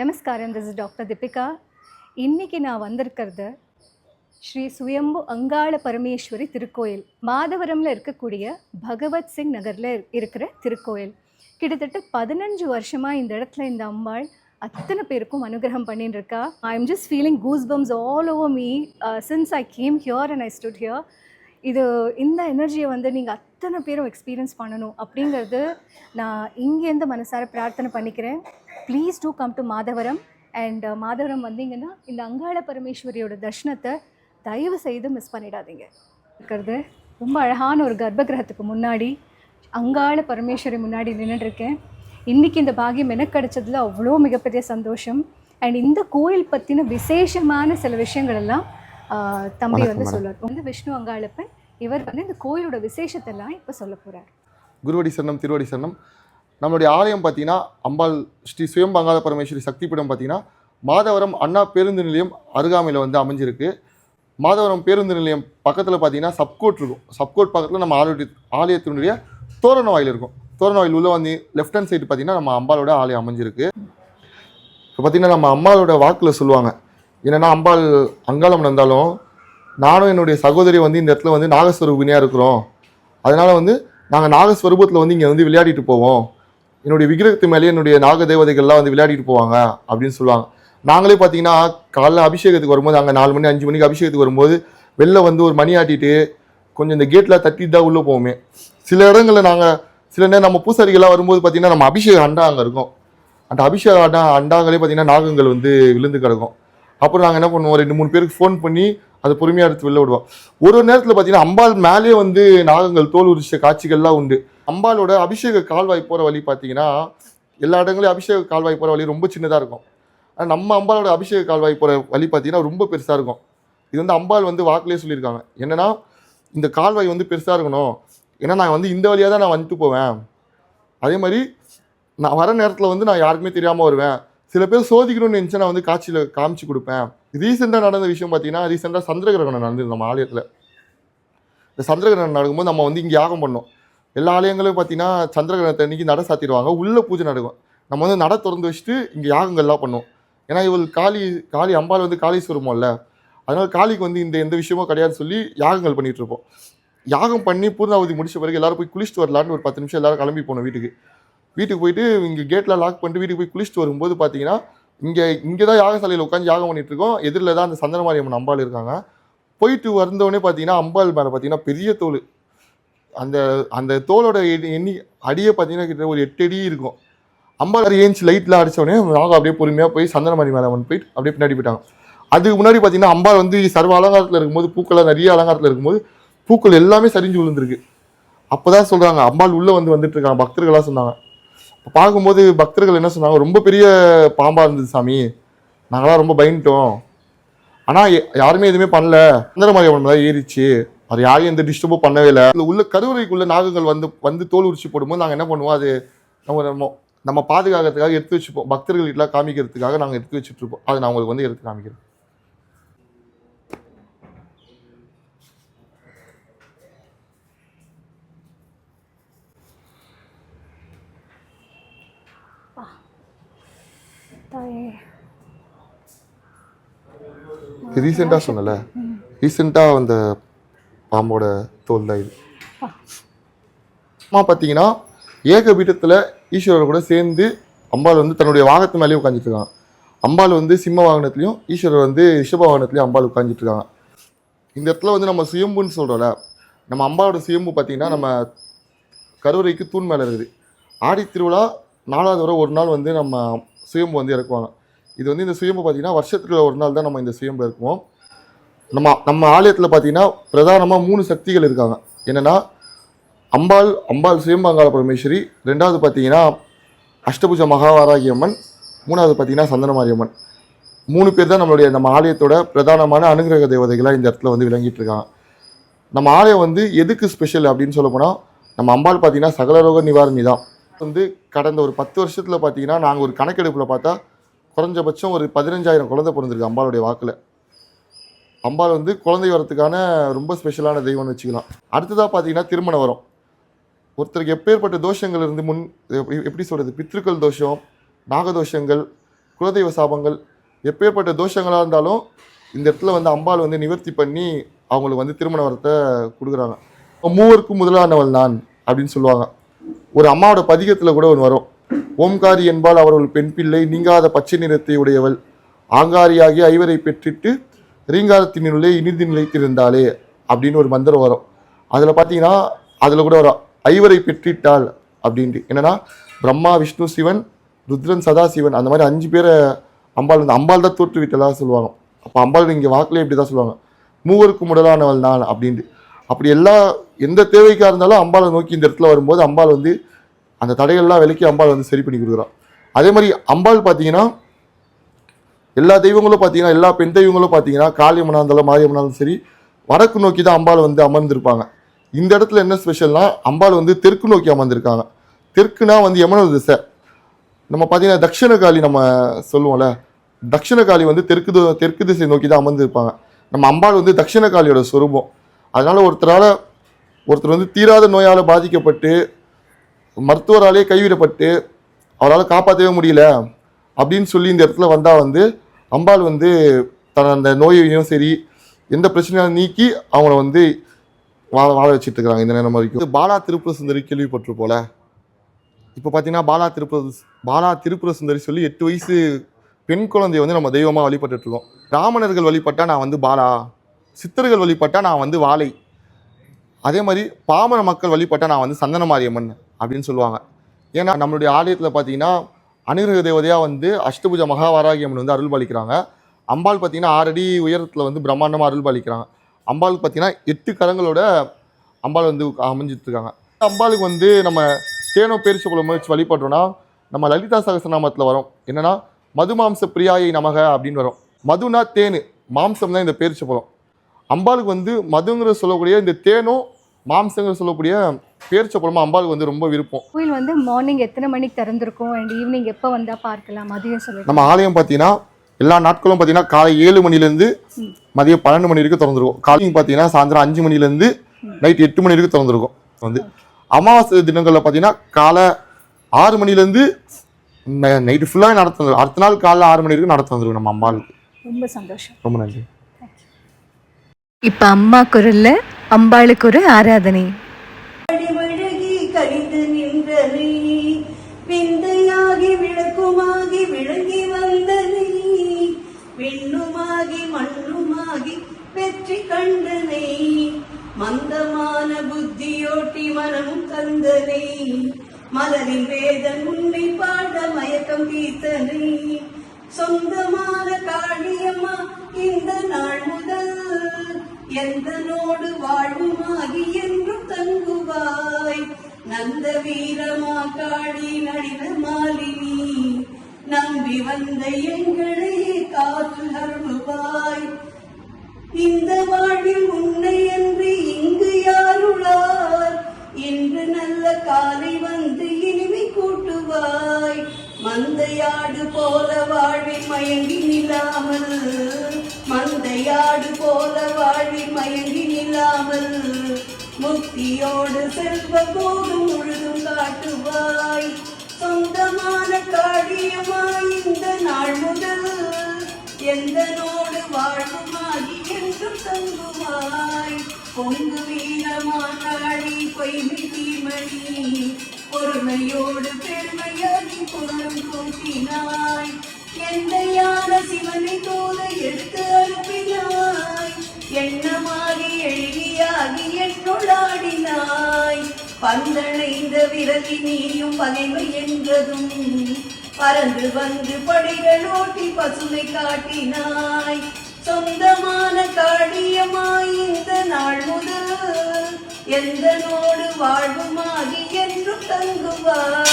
நமஸ்காரம், this is doctor Deepika. இன்னைக்கு நான் வந்திருக்கிறது ஸ்ரீ சுயம்பு அங்காள பரமேஸ்வரி திருக்கோயில், மாதவரமில் இருக்கக்கூடிய பகவத் சிங் நகரில் இருக்கிற திருக்கோயில். கிட்டத்தட்ட 15 வருஷமாக இந்த இடத்துல இந்த அம்பாள் அத்தனை பேருக்கும் அனுகிரகம் பண்ணிட்டு இருக்கா. I am just feeling goose bumps all over me since I came here and I stood here. இந்த எனர்ஜியை நீங்கள் அத்தனை பேரும் எக்ஸ்பீரியன்ஸ் பண்ணணும் அப்படிங்கிறது நான் இங்கேருந்து மனசார பிரார்த்தனை பண்ணிக்கிறேன். Please do come to Madhavaram. And Madhavaram வந்தீங்கன்னா இந்த அங்காள பரமேஸ்வரியோட தர்ஷனத்தை தயவு செய்து மிஸ் பண்ணிடாதீங்க. இருக்கிறது ரொம்ப அழகான ஒரு கர்ப்பகிரகத்துக்கு முன்னாடி அங்காள பரமேஸ்வரி முன்னாடி நின்றுட்டுருக்கேன். இன்றைக்கி இந்த பாகியம் எனக்கு கிடைச்சதுல அவ்வளோ மிகப்பெரிய சந்தோஷம். அண்ட் இந்த கோயில் பற்றின விசேஷமான சில விஷயங்கள் எல்லாம் தம்பி சொல்லுவார். விஷ்ணு அங்காளப்பன் இவர் இந்த கோயிலோட விசேஷத்தெல்லாம் இப்போ சொல்ல போகிறார். குருவடி சரணம், திருவடி சரணம். நம்மளுடைய ஆலயம் பார்த்தீங்கன்னா அம்பாள் ஸ்ரீ சுயம்பு அங்காள பரமேஸ்வரி சக்திபீடம் பார்த்தீங்கன்னா மாதவரம் அண்ணா பேருந்து நிலையம் அருகாமையில் அமைஞ்சிருக்கு. மாதவரம் பேருந்து நிலையம் பக்கத்தில் பார்த்தீங்கன்னா சப்கோட் இருக்கும். சப்கோட் பக்கத்தில் நம்ம ஆலயத்தினுடைய தோரண வாயில் இருக்கும். தோரண வாயில் உள்ள லெஃப்ட் ஹேண்ட் சைடு பார்த்தீங்கன்னா நம்ம அம்பாளோட ஆலயம் அமைஞ்சிருக்கு. இப்போ பார்த்தீங்கன்னா நம்ம அம்பாளோட வாக்கில் சொல்லுவாங்க என்னென்னா, அம்பாள் அங்காளம் இருந்தாலும் நானும் என்னுடைய சகோதரி இந்த இடத்துல நாகஸ்வரூபினியாக இருக்கிறோம். அதனால் நாங்கள் நாகஸ்வரூபத்தில் இங்கே விளையாடிட்டு போவோம். என்னுடைய விக்கிரகத்து மேலேயே என்னுடைய நாக தேவதைகள்லாம் விளையாடிட்டு போவாங்க அப்படின்னு சொல்லுவாங்க. நாங்களே பார்த்தீங்கன்னா காலைல அபிஷேகத்துக்கு வரும்போது அங்கே 4 மணி 5 மணிக்கு அபிஷேகத்துக்கு வரும்போது வெளில ஒரு மணி ஆட்டிட்டு கொஞ்சம் இந்த கேட்டில் தட்டிட்டு தான் உள்ளே போவோமே. சில இடங்களில் சில நேரம் நம்ம பூசாரிகள்லாம் வரும்போது பார்த்தீங்கன்னா நம்ம அபிஷேக அண்டா அங்கே இருக்கும். அந்த அபிஷேக அண்டாங்களே பார்த்தீங்கன்னா நாகங்கள் விழுந்து கிடக்கும். அப்புறம் நாங்கள் என்ன பண்ணுவோம், 2-3 பேருக்கு ஃபோன் பண்ணி அதை பொறுமையாக எடுத்து வெளில விடுவோம். ஒரு நேரத்தில் பார்த்தீங்கன்னா அம்பாள் மேலே நாகங்கள் தோல் உரிச்ச காட்சிகள்லாம் உண்டு. அம்பாளோட அபிஷேக கால்வாய் போகிற வழி பார்த்தீங்கன்னா எல்லா இடங்களையும் அபிஷேக கால்வாய் போகிற வழி ரொம்ப சின்னதாக இருக்கும். ஆனால் நம்ம அம்பாளோட அபிஷேக கால்வாய் போகிற வழி பார்த்தீங்கன்னா ரொம்ப பெருசாக இருக்கும். இது அம்பாள் வாக்கிலே சொல்லியிருக்காங்க என்னென்னா, இந்த கால்வாய் பெருசாக இருக்கணும். ஏன்னா நான் இந்த வழியாக தான் நான் வந்துட்டு போவேன். அதே மாதிரி நான் வர நேரத்தில் நான் யாருக்குமே தெரியாமல் வருவேன். சில பேர் சோதிக்கணும்னு நினச்சா நான் காட்சியில் காமிச்சு கொடுப்பேன். ரீசெண்டாக நடந்த விஷயம் பார்த்தீங்கன்னா, ரீசெண்டாக சந்திரகிரகணம் நடந்தது நம்ம ஆலயத்தில். இந்த சந்திரகிரகணம் நடக்கும்போது நம்ம இங்கே யாகம் பண்ணோம். எல்லா ஆலயங்களும் பார்த்தீங்கன்னா சந்திரகிரகணத்தை அன்றைக்கி நட சாத்திடுவாங்க, உள்ளே பூஜை நடக்கும். நம்ம நட திறந்து வச்சுட்டு இங்கே யாகங்கள்லாம் பண்ணுவோம். ஏன்னா இவள் காளி அம்பாள் காளீஸ்வரமோ இல்லை, அதனால் காளிக்கு இந்த எந்த விஷயமும் கிடையாதுன்னு சொல்லி யாகங்கள் பண்ணிகிட்ருப்போம். யாகம் பண்ணி பூர்ணாவதி முடிச்ச பிறகு எல்லோரும் போய் குளிச்சுட்டு வரலான்னு ஒரு 10 நிமிஷம் எல்லோரும் கிளம்பி போனோம் வீட்டுக்கு போயிட்டு இங்கே கேட்டில் லாக் பண்ணிட்டு வீட்டுக்கு போய் குளிச்சுட்டு வரும்போது பார்த்தீங்கன்னா இங்கே தான் யாகசாலையில் உட்காந்து யாகம் பண்ணிகிட்ருக்கோம். எதிரில் தான் அந்த சந்திரமாரியம்மன் அம்பாள் இருக்காங்க. போயிட்டு வந்தோடனே பார்த்தீங்கன்னா அம்பாள் மேலே பார்த்தீங்கன்னா பெரிய தோல், அந்த தோலோட அடியே பார்த்தீங்கன்னா கிட்ட ஒரு 8 அடி இருக்கும். அம்பாள் ஏஞ்சி லைட்டில் அடித்தோடனே நாங்கள் அப்படியே பொறுமையாக போய் சந்திரமாரி மேலே போயிட்டு அப்படியே பின்னாடி போயிட்டாங்க. அதுக்கு முன்னாடி பார்த்தீங்கன்னா அம்பாள் சர்வ அலங்காரத்தில் இருக்கும்போது, பூக்களாக நிறைய அலங்காரத்தில் இருக்கும்போது பூக்கள் எல்லாமே சரிஞ்சு விழுந்துருக்கு. அப்போ தான் சொல்கிறாங்க அம்பாள் உள்ளே வந்துட்டு இருக்காங்க. பக்தர்களாக சொன்னாங்க. பார்க்கும்போது பக்தர்கள் என்ன சொன்னாங்க, ரொம்ப பெரிய பாம்பாக இருந்தது சாமி, நாங்களாம் ரொம்ப பயந்துட்டோம். ஆனால் யாருமே எதுவுமே பண்ணல, சந்திரமாரி அம்மன் தான் ஏறிச்சு, அது யாரையும் எந்த டிஸ்டர்பும் பண்ணவே இல்லை. உள்ள கருவறைக்குள்ள நாகங்கள் வந்து தோல் உரிச்சு போடும்போது நாங்கள் என்ன பண்ணுவோம், அது நம்ம பாதுகாக்கிறதுக்காக எடுத்து வச்சுப்போம். பக்தர்கள்லாம் காமிக்கிறதுக்காக நாங்கள் எடுத்து வச்சுட்ருப்போம். அதை நான் உங்களுக்கு எடுத்து காமிக்கிறேன். ரீசெண்டாக சொன்னல, ரீசெண்டாக அந்த பாம்போட தோல் தான் இது. அம்மா பார்த்தீங்கன்னா ஏகபீடத்தில் ஈஸ்வரர் கூட சேர்ந்து அம்பாள் தன்னுடைய வாகனத்து மேலேயே உட்காந்துட்டு இருக்காங்க. அம்பாள் சிம்ம வாகனத்துலையும் ஈஸ்வரர் ரிஷப வாகனத்துலையும் அம்பாள் உட்காந்துட்டு இருக்காங்க. இந்த இடத்துல நம்ம சுயம்புன்னு சொல்கிறோம்ல, நம்ம அம்பாவோட சுயம்பு பார்த்தீங்கன்னா நம்ம கருவறைக்கு தூண் மேலே இருக்குது. ஆடி திருவிழா 4வது வரை ஒரு நாள் நம்ம சுயம்பு இறக்குவாங்க. இது இந்த சுயம்பு பார்த்தீங்கன்னா வருஷத்துக்கு ஒரு நாள் தான் நம்ம இந்த சுயம்பு இருக்குவோம். நம்ம ஆலயத்தில் பார்த்தீங்கன்னா பிரதானமாக 3 சக்திகள் இருக்காங்க. என்னென்னா அம்பாள் சுயம்பு அங்காள பரமேஸ்வரி, 2வது பார்த்தீங்கன்னா அஷ்டபுஜ மகாவாராகி அம்மன், 3வது பார்த்தீங்கன்னா சந்தனமாரியம்மன். 3 பேர் தான் நம்ம ஆலயத்தோட பிரதானமான அனுகிரக தேவதைகளாக இந்த இடத்துல விளங்கிட்டு இருக்காங்க. நம்ம ஆலயம் எதுக்கு ஸ்பெஷல் அப்படின்னு சொல்ல போனால், நம்ம அம்பாள் பார்த்தீங்கன்னா சகலரோக நிவாரணி தான். கடந்த ஒரு 10 வருஷத்தில் பார்த்தீங்கன்னா நாங்கள் ஒரு கணக்கெடுப்பில் பார்த்தா குறைஞ்சபட்சம் ஒரு 15,000 குழந்தை பிறந்திருக்கு அம்பாளுடைய வாக்கில். அம்பாள் குழந்தை வரத்துக்கான ரொம்ப ஸ்பெஷலான தெய்வம்னு வச்சுக்கலாம். அடுத்ததாக பார்த்தீங்கன்னா திருமணம் வரும். ஒருத்தருக்கு எப்பேற்பட்ட தோஷங்கள் எப்படி சொல்கிறது, பித்ருக்கள் தோஷம், நாகதோஷங்கள், குலதெய்வ சாபங்கள் எப்பேற்பட்ட தோஷங்களாக இருந்தாலும் இந்த இடத்துல வந்து அம்பாள் வந்து நிவர்த்தி பண்ணி அவங்களுக்கு வந்து திருமண வரத்தை கொடுக்குறாங்க. மூவருக்கும் முதலானவள் நான் அப்படின்னு சொல்லுவாங்க. ஒரு அம்மாவோட பதிகத்தில் கூட ஒன்று வரும். ஓம்காரி என்பால் அவர்கள் பெண் பிள்ளை நீங்காத பச்சை நிறத்தை உடையவள் ஆங்காரியாகி ஐவரை பெற்றிட்டு ரீங்காரத்தினுள்ளே இனிதி நிலைத்திருந்தாளே அப்படின்னு ஒரு மந்திரம் வரும். அதில் பார்த்தீங்கன்னா அதில் கூட வரும் ஐவரை பெற்றிட்டாள் அப்படின்ட்டு. என்னன்னா பிரம்மா விஷ்ணு சிவன் ருத்ரன் சதாசிவன் அந்த மாதிரி 5 பேரை அம்பாள் வந்து அம்பாள் தான் தோற்று விட்டதாக சொல்லுவாங்க. அப்போ அம்பாள் இங்கே வாக்கிலே இப்படி தான் சொல்லுவாங்க, மூவருக்கும் முதலானவள் நான் அப்படின்ட்டு. அப்படி எந்த தேவைக்காக இருந்தாலும் அம்பாளை நோக்கி இந்த இடத்துல வரும்போது அம்பாள் வந்து அந்த தடைகள்லாம் விலக்கி அம்பாள் வந்து சரி பண்ணி கொடுக்குறான். அதே மாதிரி அம்பாள் பார்த்தீங்கன்னா எல்லா தெய்வங்களும் பார்த்தீங்கன்னா எல்லா பெண் தெய்வங்களும் பார்த்தீங்கன்னா காளியம்மனாக இருந்தாலும் மாரியம்மனாக இருந்தாலும் சரி வடக்கு நோக்கி தான் அம்பாள் வந்து அமர்ந்திருப்பாங்க. இந்த இடத்துல என்ன ஸ்பெஷல்னா அம்பாள் வந்து தெற்கு நோக்கி அமர்ந்திருக்காங்க. தெற்குனா வந்து யமனோட திசை. நம்ம பார்த்தீங்கன்னா தட்சிண காளி நம்ம சொல்லுவோம்ல, தட்சிண காளி வந்து தெற்கு திசை நோக்கி தான் அமர்ந்திருப்பாங்க. நம்ம அம்பாள் வந்து தட்சிண காளியோட சொரூபம். அதனால ஒருத்தர் வந்து தீராத நோயால் பாதிக்கப்பட்டு மருத்துவராலே கைவிடப்பட்டு அவரால் காப்பாற்றவே முடியல அப்படின்னு சொல்லி இந்த இடத்துல வந்தால் வந்து அம்பாள் வந்து அந்த நோயையும் சரி எந்த பிரச்சனையும் நீக்கி அவங்கள வந்து வாழ வச்சுட்டு இருக்கிறாங்க இந்த நேரம் வரைக்கும். பாலா திரிபுர சுந்தரி கேள்விப்பட்டு போல. இப்போ பார்த்தீங்கன்னா பாலா திரிபுர சுந்தரி சொல்லி 8 வயசு பெண் குழந்தைய வந்து நம்ம தெய்வமாக வழிபட்டு இருக்கோம். பிராமணர்கள் வழிபட்டால் நான் வந்து பாலா, சித்தர்கள் வழிபட்டால் நான் வந்து வாழை, அதே மாதிரி பாமர மக்கள் வழிபட்டால் நான் வந்து சந்தன மாரியம்மன் அப்படின்னு சொல்லுவாங்க. ஏன்னா நம்மளுடைய ஆலயத்தில் பார்த்தீங்கன்னா அனுகிரக தேவதையாக வந்து அஷ்டபுஜ மகாவாராகியம்மன் வந்து அருள் பாலிக்கிறாங்க. அம்பாள் பார்த்தீங்கன்னா 6 அடி உயரத்தில் வந்து பிரம்மாண்டமாக அருள் பாலிக்கிறாங்க. அம்பாளுக்கு பார்த்தீங்கன்னா 8 கரங்களோட அம்பாள் வந்து அமைஞ்சிட்டு இருக்காங்க. அம்பாளுக்கு வந்து நம்ம தேனோ பேரிச்ச குளம் வச்சு வழிபடுறோன்னா நம்ம லலிதா சகஸ்ரநாமத்தில் வரும் என்னன்னா மதுமாம்ச பிரியாயை நமக அப்படின்னு வரும். மதுனா தேனு, மாம்சம் தான் இந்த பேரிச்ச பழம். அம்பாளுக்கு வந்து மதுங்கிற சொல்லக்கூடிய இந்த தேனும் மாம்சங்கிற சொல்லக்கூடிய பேரிச்ச பழமும் அம்பாளுக்கு வந்து ரொம்ப விருப்பம். கோயில் வந்து மார்னிங் எத்தனை மணிக்கு திறந்திருக்கும் அண்ட் ஈவினிங் எப்போ வந்தால் பார்க்கலாம் மதியம் சொல்லி? நம்ம ஆலயம் பார்த்தீங்கன்னா எல்லா நாட்களும் பார்த்தீங்கன்னா காலை 7 மணிலேருந்து மதியம் 12 மணி வரைக்கும் திறந்துருக்கும். காலையும் பார்த்தீங்கன்னா சாயந்தரம் 5 மணிலேருந்து நைட் 8 மணி வரைக்கும் திறந்துருக்கும். வந்து அமாவாசை தினங்களில் பார்த்தீங்கன்னா காலை 6 மணிலேருந்து நைட்டு ஃபுல்லாக நடத்துறது. அடுத்த நாள் காலைல 6 மணி வரைக்கும் நடத்த வந்துருக்கும் நம்ம அம்பாளுக்கு. ரொம்ப சந்தோஷம், ரொம்ப நன்றி. இப்போ அம்மா குரல்ல அம்பாளுக்கு ஒரு ஆராதனை. கழிந்து நின்ற நீ விந்தையாகி விளக்குமாகி விளங்கி வந்த நீ விண்ணுமாகி மண்ணுமாகி வெற்றி கண்ட நீ மந்தமான புத்தியோட்டி மனம் தந்த நீ மலரின் வேதன் உன்னை பாட மயக்கம் தீர்த்த நீ சொந்தமான காளியம்மா இந்த நாள் முதல் எந்தனோடு வாழ்வுமாகி என்றும் தங்குவாய் நந்த வீரமா காளி நடின மாலினி நம்பி வந்த எங்களை காத்து அருள்வாய் இந்த வாழ்வில் உன்னை என்று இங்கு யாருளார் இன்று நல்ல காலை வந்து இனிமை கூட்டுவாய் மந்தையாடு போல வாழ்வில் மயங்கி நில்லாமல் மந்தையாடு போல வாழ்வில் மயங்கி நில்லாமல் முக்தியோடு செல்வ போதும் முழுதும் காட்டுவாய் சொந்தமான காளியமாய் இந்த நாள் முதல் எந்தனோடு வாழ்வுமாகி என்றும் தங்குவாய் பொங்கு வீரமானாடி பொய்மை தீமணி பொறுமையோடு பெருமையாகி பொருளும் கூட்டினாய் எந்தையான சிவனை தோல எடுத்து அனுப்பினாய் எண்ணமாகி எளிமையாகி என்னுள்ளாடினாய் பந்தனைந்த விரதி நீயும் பகைமை என்றதும் பறந்து வந்து படைகள் ஓட்டி பசுமை காட்டினாய் சொந்தமான காளியமாய் இந்த நாள் முதல் எந்தனோடு வாழ்வுமாகி என்றும் தங்குவாய்